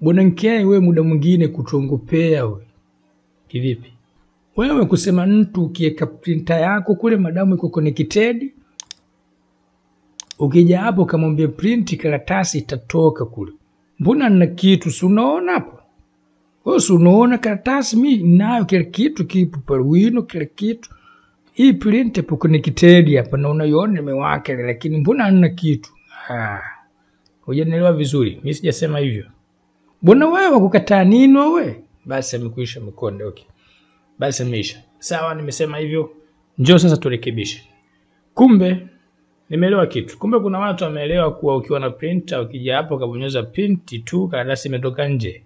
Bwana Nkea wewe muda mwingine kutuongopea wewe. Kivipi? Wewe kusema mtu ukiweka printer yako kule madamu iko connected, ukija hapo kamwambia print karatasi itatoka kule. Mbona nina kitu si unaona hapo? Wewe si unaona karatasi mimi nayo kile kitu kipo pale wino kile kitu. Hii print ipo connected hapa na unaiona imewaka lakini mbona nina kitu? Hujanielewa vizuri. Mimi sijasema hivyo. Mbona wewe kukataa nini wewe? Basi amekuisha mkonde okay. Basi ameisha. Sawa nimesema hivyo. Njoo sasa turekebishe. Kumbe nimeelewa kitu. Kumbe kuna watu wameelewa kuwa ukiwa na printer ukija hapo kabonyeza print tu karatasi imetoka nje.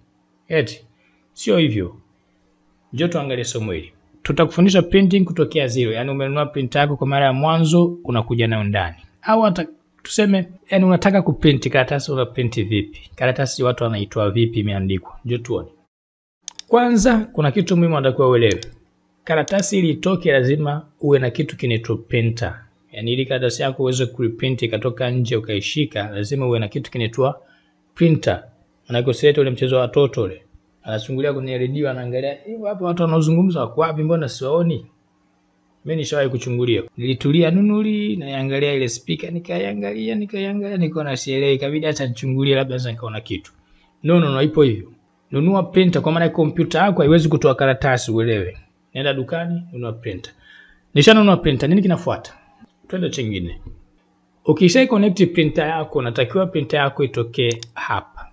Eti sio hivyo. Njoo tuangalie somo hili. Tutakufundisha printing kutokea zero. Yaani umenunua printer yako kwa mara ya mwanzo unakuja nayo ndani. Au hata tuseme yani unataka kuprint karatasi una print vipi? Karatasi watu wanaitoa vipi imeandikwa? Njoo tuone. Kwanza kuna kitu muhimu unatakiwa uelewe. Karatasi ili itoke lazima uwe na kitu kinaitwa printer. Yaani ili karatasi yako uweze kuprint ikatoka nje ukaishika lazima uwe na kitu kinaitwa printer. Anakoseleta ule mchezo wa watoto ule. Anachungulia kwenye redio anaangalia hivi hapo watu wanazungumza wako wapi mbona siwaoni? Mimi nishawahi kuchungulia. Nilitulia nunuli na angalia ile speaker nikaiangalia niko na sielewi ikabidi acha nichungulie labda sasa nikaona kitu. No ipo hivyo. Nunua printer kwa maana kompyuta yako haiwezi kutoa karatasi uelewe. Nenda dukani nunua printer. Nishanunua printer nini kinafuata? Twende chingine. Ukisha connect printer yako unatakiwa printer yako itokee hapa.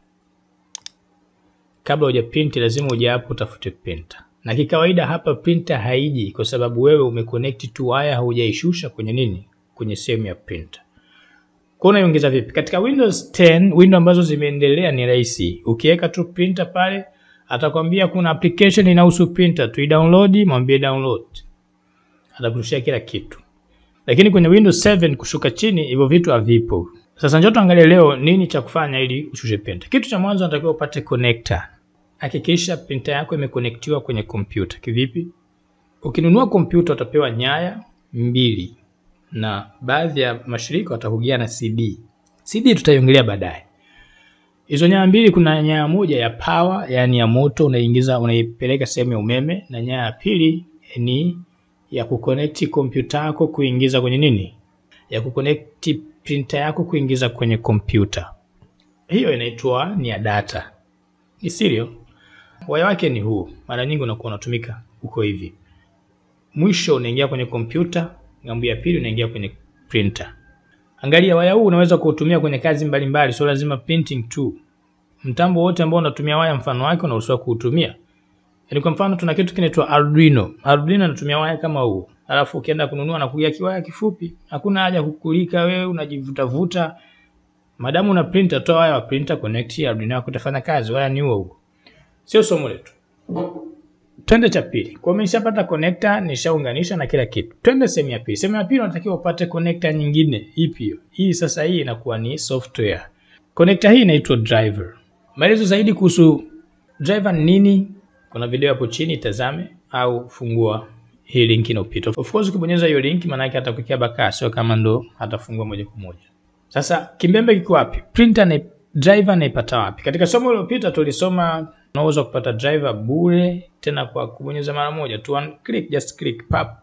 Kabla hujaprint lazima uje hapo utafute printer. Na kikawaida hapa printer haiji kwa sababu wewe umeconnect tu waya haujaishusha kwenye nini? Kwenye sehemu ya printer. Kwa unaiongeza vipi? Katika Windows 10, window ambazo zimeendelea ni rahisi. Ukiweka tu printer pale, atakwambia kuna application inahusu printer, tuidownload, mwambie download. Atakurushia kila kitu. Lakini kwenye Windows 7 kushuka chini hivyo vitu havipo. Sasa njoo tuangalie leo nini cha kufanya ili ushushe printer. Kitu cha mwanzo unatakiwa upate connector. Hakikisha printer yako imeconnectiwa kwenye kompyuta. Kivipi? Ukinunua kompyuta utapewa nyaya 2 na baadhi ya mashirika watakugia na CD. CD tutaiongelea baadaye. Hizo nyaya 2 kuna nyaya moja ya power, yani ya moto unaipeleka sehemu ya umeme na nyaya ya pili ni ya kuconnect kompyuta yako kuingiza kwenye nini? Ya kuconnect printer yako kuingiza kwenye kompyuta. Hiyo inaitwa ni ya data. Ni serious. Waya wake ni huu. Mara nyingi unakuwa unatumika uko hivi. Mwisho unaingia kwenye kompyuta, ngambo ya pili unaingia kwenye printer. Angalia waya huu unaweza kuutumia kwenye kazi mbalimbali, sio lazima printing tu. Mtambo wote ambao unatumia waya mfano wake unaruhusiwa kuutumia. Yaani kwa mfano tuna kitu kinaitwa Arduino. Arduino inatumia waya kama huu. Alafu ukienda kununua na kugia kiwaya kifupi, hakuna haja kukulika wewe unajivuta. Madamu una printer toa waya wa printer connect Arduino yako utafanya kazi, waya ni huo. Sio somo letu. Twende cha pili. Kwa nimeshapata connector, nishaunganisha na kila kitu. Twende sehemu ya pili. Sehemu ya pili unatakiwa upate connector nyingine. Ipi hiyo? Hii sasa hii inakuwa ni software. Connector hii inaitwa driver. Maelezo zaidi kuhusu driver ni nini? Kuna video hapo chini tazame au fungua hii link inopita. Of course ukibonyeza hiyo link maana yake atakuwekea baka sio kama ndo atafungua moja kwa moja. Sasa kimbembe kiko wapi? Printer na driver naipata wapi? Katika somo lililopita tulisoma unaweza kupata driver bure tena kwa kubonyeza mara moja tu click just click pap.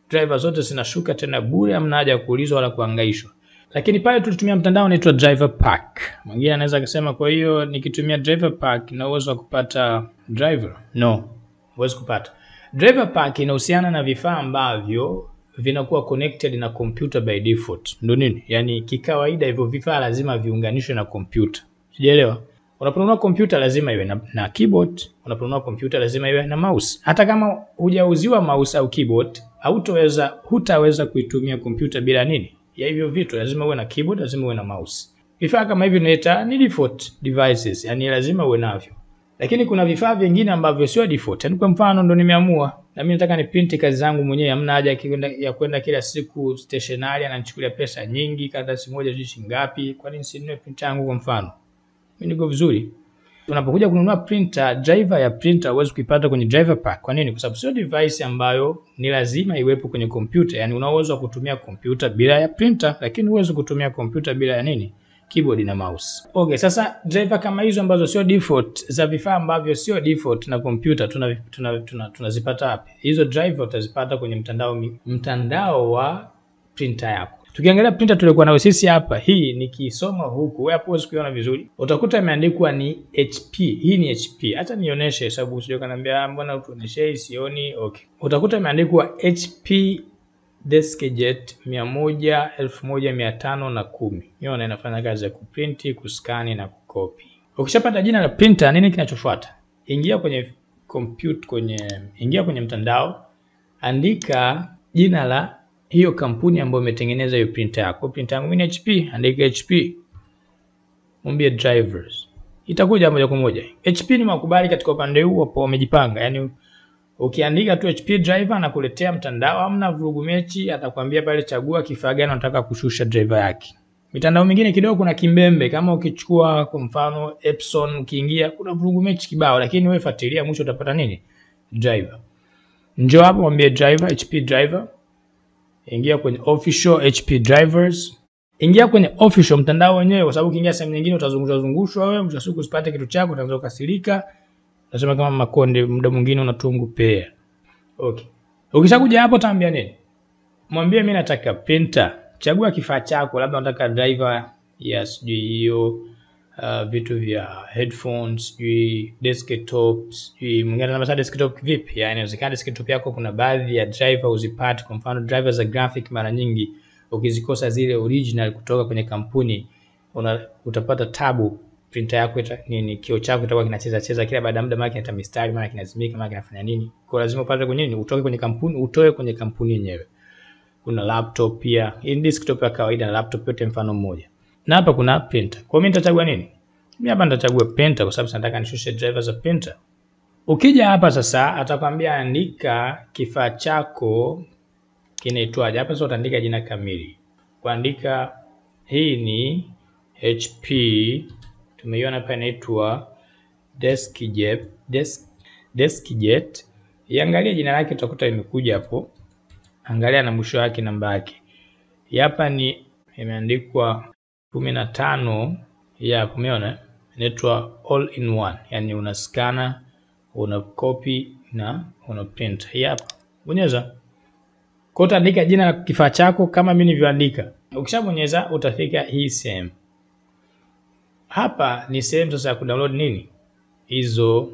Driver zote zinashuka tena bure hamna haja kuulizwa wala kuhangaishwa. Lakini pale tulitumia mtandao unaitwa driver pack. Mwingine anaweza kusema kwa hiyo nikitumia driver pack na uwezo kupata driver? No, huwezi kupata. Driver pack inahusiana na vifaa ambavyo vinakuwa connected na computer by default. Ndio nini? Yaani kikawaida hivyo vifaa lazima viunganishwe na computer. Sijaelewa? Unaponunua computer lazima iwe na keyboard, unaponunua computer lazima iwe na mouse. Hata kama hujauziwa mouse au keyboard, hutaweza kuitumia computer bila nini? Ya hivyo vitu lazima uwe na keyboard, lazima uwe na mouse. Vifaa kama hivi tunaita ni default devices, yani lazima uwe navyo. Lakini kuna vifaa vingine ambavyo sio default. Yaani kwa mfano ndo nimeamua na mimi nataka ni print kazi zangu mwenyewe, hamna haja ya kwenda kila siku stationery ananichukulia pesa nyingi, karatasi moja shilingi ngapi? Kwa nini sinunue printer yangu kwa mfano? Mimi niko vizuri. Unapokuja kununua printer, driver ya printer huwezi kuipata kwenye driver pack. Kwa nini? Kwa sababu sio device ambayo ni lazima iwepo kwenye computer. Yaani una uwezo wa kutumia computer bila ya printer, lakini huwezi kutumia computer bila ya nini? keyboard na mouse. Okay, sasa driver kama hizo ambazo sio default za vifaa ambavyo sio default na kompyuta tunazipata wapi? Hizo driver utazipata kwenye mtandao wa printer yako. Tukiangalia printer tulikuwa nayo sisi hapa, hii nikisoma huku, wewe hapo huwezi kuiona vizuri. Utakuta imeandikwa ni HP. Hii ni HP. Hata nionyeshe sababu usije kaniambia mbona utuoneshe sioni. Okay. Utakuta imeandikwa HP DeskJet 100,1510. Hiyo inafanya kazi ya kuprint, kuskani na kukopi. Ukishapata jina la printer, nini kinachofuata? Ingia kwenye ingia kwenye mtandao, andika jina la hiyo kampuni ambayo imetengeneza hiyo printer yako. Printer yangu ni HP, andika HP. Mwambie drivers. Itakuja moja kwa moja. HP ni makubali katika upande huu hapo wamejipanga. Yaani ukiandika tu HP driver na kuletea mtandao, hamna vurugu mechi, atakwambia pale chagua kifaa gani unataka kushusha driver yake. Mitandao mingine kidogo kuna kimbembe, kama ukichukua kwa mfano Epson ukiingia kuna vurugu mechi kibao, lakini wewe fuatilia mwisho utapata nini? Driver. Njoo hapo mwambie driver, HP driver. Ingia kwenye official HP drivers. Ingia kwenye official mtandao wenyewe, kwa sababu ukiingia sehemu nyingine utazungushwa wewe, mwisho siku usipate kitu chako, utaanza kukasirika. Nasema kama makonde, muda mwingine unatungupea. Okay. Ukishakuja hapo utaambia nini? Mwambie mimi nataka printer. Chagua kifaa chako, labda unataka driver ya sijui hiyo, vitu vya headphones, sijui desktop, sijui mwingine anasema desktop vipi? Yaani inawezekana desktop yako kuna baadhi ya driver uzipate, kwa mfano driver za graphic mara nyingi ukizikosa zile original kutoka kwenye kampuni utapata tabu. Printer yako kioo chako kitakuwa kinacheza kila baada ya muda, mara kinata mistari, mara kinazimika, mara kinafanya nini. Kwa lazima upate kwenye nini, utoe kwenye kampuni yenyewe. Kuna laptop pia, hii desktop ya kawaida na laptop yote mfano mmoja. Na hapa kuna printer. Kwa mimi nitachagua nini? Mimi hapa nitachagua printer kwa sababu nataka nishushe driver za printer. Ukija hapa sasa atakwambia andika kifaa chako kinaitwaje. Hapa sasa utaandika jina kamili. Kuandika hii ni HP, tumeiona hapa inaitwa DeskJet. Iangalia jina lake utakuta imekuja hapo. Angalia na mwisho wake namba yake. Hapa ni imeandikwa 15 ya umeona? Inaitwa all in one. Yaani una scanner, una copy na una print. Hapa. Bonyeza. Kwa utaandika jina la kifaa chako kama mimi nilivyoandika. Ukishabonyeza utafika hii sehemu. Hapa ni sehemu sasa ya kudownload nini? Hizo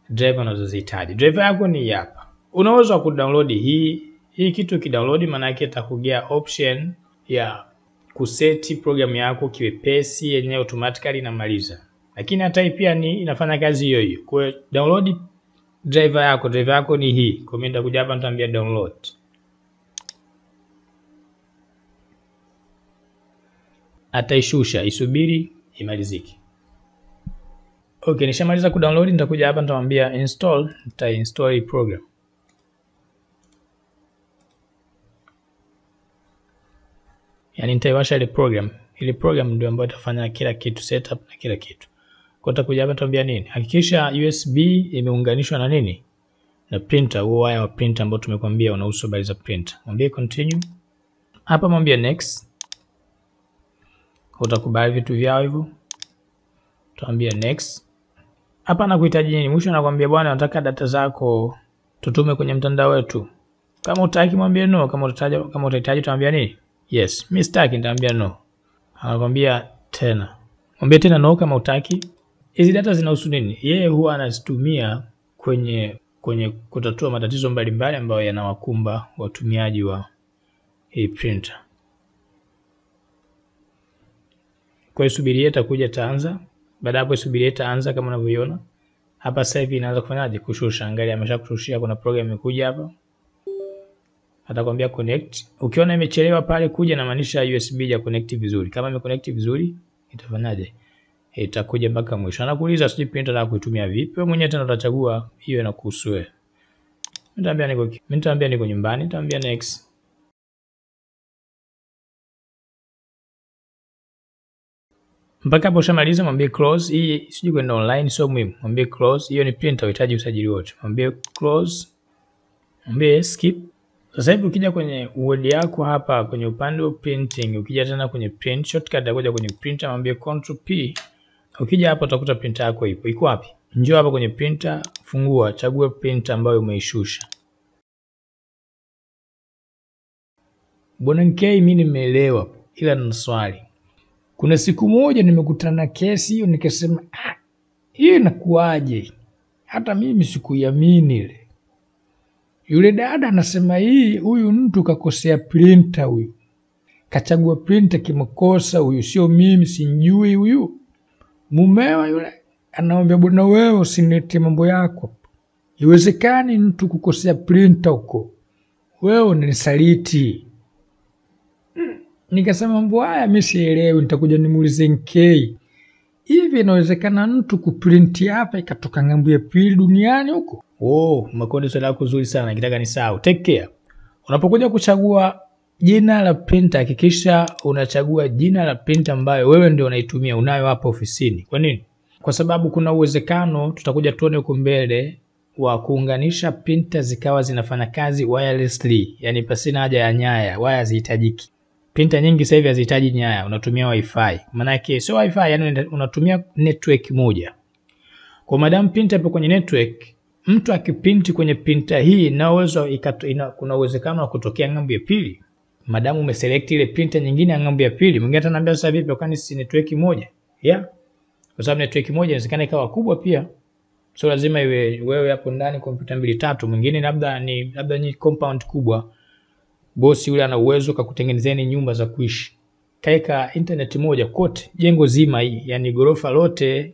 driver unazozihitaji. Driver yako ni hapa. Unaweza kudownload hii kitu kidownload, maana yake itakugea option ya kuseti program yako kiwepesi yenyewe automatically inamaliza. Lakini hata hii pia inafanya kazi hiyo hiyo. Kwa hiyo download driver yako ni hii. Kwa mimi nitakuja hapa nitaambia download. Ataishusha, isubiri imalizike. Okay, nishamaliza kudownload, nitakuja hapa nitamwambia install, nitainstall hii program. Yaani nitaiwasha ile program. Ile program ndio ambayo itafanya kila kitu, setup na kila kitu. Kwa utakuja hapa nitamwambia nini? Hakikisha USB imeunganishwa na nini? Na printer, huo waya wa printer ambao tumekwambia unahusu habari za printer. Mwambie continue. Hapa mwambie next. Utakubali vitu vyao hivyo. Tuambie next. Hapa nakuhitaji nini? Mwisho nakwambia bwana nataka data zako tutume kwenye mtandao wetu. Kama utaki mwambie no, kama utahitaji tuambia nini? Yes, mimi sitaki nitaambia no. Anakwambia tena. Mwambie tena no kama utaki. Hizi data zinahusu nini? Yeye huwa anazitumia kwenye kutatua matatizo mbalimbali ambayo yanawakumba watumiaji wa hii printer. Kwa hiyo subiria itakuja taanza. Baada hapo subiria itaanza kama unavyoiona. Hapa sasa hivi inaanza kufanyaje? Kushusha. Angalia ameshakushushia, kuna program imekuja hapa. Atakwambia connect. Ukiona imechelewa pale kuja na maanisha USB ya connect vizuri. Kama imeconnect vizuri itafanyaje? Itakuja mpaka mwisho. Anakuuliza sijui printer yako kuitumia vipi. Wewe mwenyewe tena utachagua hiyo inakuhusu wewe. Nitaambia niko nyumbani, nitaambia next. Mpaka hapo ushamaliza mwambie close. Hii sijui kwenda online sio muhimu. Mwambie close. Hiyo ni printer, unahitaji usajili wote. Mwambie close. Mwambie skip. Sasa hivi ukija kwenye Word yako hapa kwenye upande wa printing, ukija tena kwenye print shortcut utakuja kwenye printer, mwambie Ctrl P. Ukija hapo utakuta printer yako ipo. Iko wapi? Njoo hapa kwenye printer, fungua, chagua printer ambayo umeishusha. Bwana NK, mimi nimeelewa ila nina swali. Kuna siku moja nimekutana na kesi hiyo nikasema, hii inakuaje? Hata mimi sikuiamini ile. Yule dada anasema huyu mtu kakosea printer huyu. Kachagua printer kimakosa huyu, sio mimi, sinjui huyu. Mumewa yule anaomba, bwana wewe usinilete mambo yako. Iwezekani mtu kukosea printer huko. Wewe unanisaliti. Nikasema mambo haya mimi sielewi, nitakuja nimuulize NK. Hivi inawezekana mtu kuprinti hapa ikatoka ngambo ya pili duniani huko? Makondi swali lako zuri sana, nikitaka nisahau. Take care. Unapokuja kuchagua jina la printer, hakikisha unachagua jina la printer ambayo wewe ndio unaitumia, unayo hapa ofisini. Kwa nini? Kwa sababu kuna uwezekano tutakuja tuone huko mbele wa kuunganisha printer zikawa zinafanya kazi wirelessly, yani pasina haja ya nyaya, waya hazihitajiki. Printer nyingi sasa hivi hazihitaji nyaya, unatumia wifi. Maana yake sio wifi, yani unatumia network moja. Kwa madam printer ipo kwenye network, mtu akiprinti kwenye printer hii na uwezo kuna uwezekano wa kutokea ngambo ya pili. Madam umeselect ile printer nyingine ya ngambo ya pili, mwingine ataniambia sasa vipi kwani si network moja? Kwa sababu network moja inawezekana ikawa kubwa pia. So lazima iwe wewe hapo ndani kompyuta 2 3, mwingine labda ni compound kubwa. Bosi yule ana uwezo kukutengenezeni nyumba za kuishi. Kaeka internet moja kote, jengo zima hii, yani gorofa lote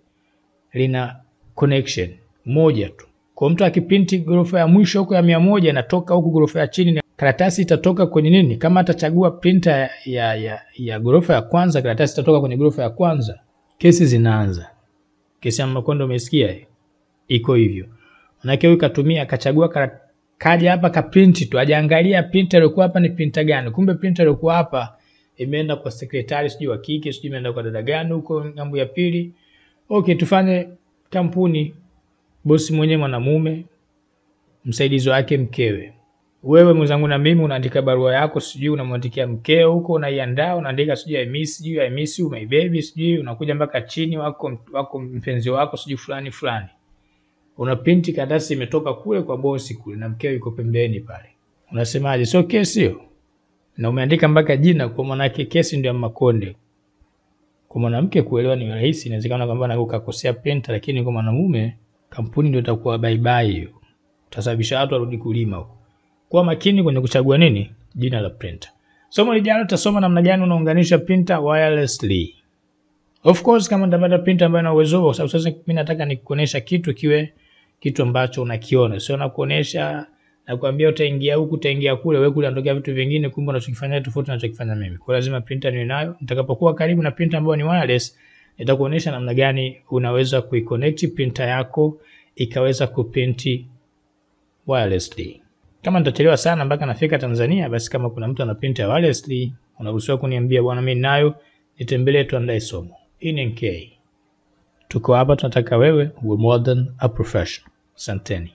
lina connection moja tu. Kwa mtu akiprinti gorofa ya mwisho huko ya 100 inatoka huko gorofa ya chini, karatasi itatoka kwenye nini? Kama atachagua printer ya gorofa ya kwanza, karatasi itatoka kwenye gorofa ya kwanza. Kesi zinaanza. Kesi ya Makondo umesikia hii? Iko hivyo. Manake huyu katumia akachagua kaja hapa ka print tu, hajaangalia printer iliyokuwa hapa ni printer gani. Kumbe printer iliyokuwa hapa imeenda kwa secretary sijui wa kike, sijui imeenda kwa dada gani huko ngambo ya pili. Okay, tufanye kampuni, bosi mwenyewe mwanamume, msaidizi wake mkewe. Wewe mwenzangu na mimi unaandika barua yako, sijui unamwandikia mkeo huko, unaiandaa, unaandika sijui I miss you my baby, sijui unakuja mpaka chini wako mpenzi wako sijui fulani. Una printi karatasi imetoka kule kwa bosi kule na mkeo yuko pembeni pale. Unasemaje? Sio kesi hiyo? Na umeandika mpaka jina, kwa maana yake kesi ndio ya Makonde. Kwa mwanamke kuelewa ni rahisi, inawezekana kwamba na ukakosea printer, lakini kwa mwanamume kampuni ndio itakuwa bye bye hiyo. Utasababisha watu warudi kulima huko. Kwa makini kwenye kuchagua nini? Jina la printer. Somo lijalo tutasoma namna gani unaunganisha printer wirelessly. Of course kama ndapata printer ambayo ina uwezo huo, sababu sasa mimi nataka nikuonesha kitu kiwe kitu ambacho unakiona. Sio nakuonesha na kuambia utaingia huku utaingia kule, wewe kule unatokea vitu vingine, kumbe unachokifanya tofauti na unachokifanya mimi. Kwa lazima printer niwe nayo. Nitakapokuwa karibu na printer ambayo ni wireless, nitakuonesha namna gani unaweza kuiconnect printer yako ikaweza kuprinti wirelessly. Kama nitachelewa sana mpaka nafika Tanzania, basi kama kuna mtu ana printer wirelessly, unaruhusiwa kuniambia, bwana mimi nayo, nitembelee tuandae somo. Hii ni NK. Tuko hapa tunataka wewe uwe more than a professional. Asanteni.